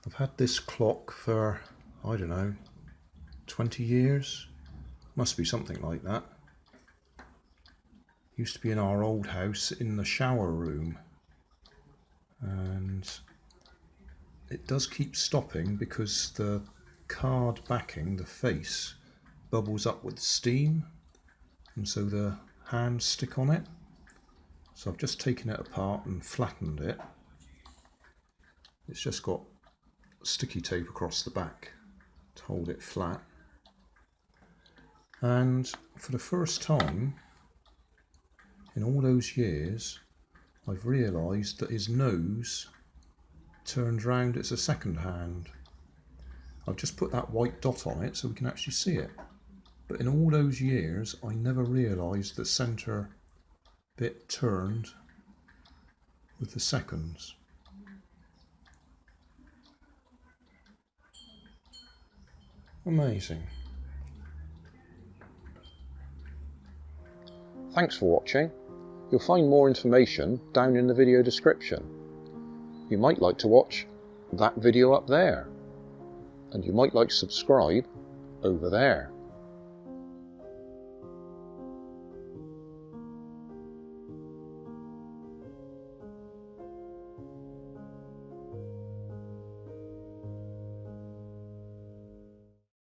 I've had this clock for, I don't know, 20 years. Must be something like that. Used to be in our old house in the shower room. And it does keep stopping because the card backing, the face, bubbles up with steam. And so the hands stick on it. So I've just taken it apart and flattened it. It's just got sticky tape across the back to hold it flat. And for the first time in all those years, I've realised that his nose turns round as a second hand. I've just put that white dot on it so we can actually see it. But in all those years, I never realised the centre bit turned with the seconds. Amazing. Thanks for watching. You'll find more information down in the video description. You might like to watch that video up there, and you might like to subscribe over there.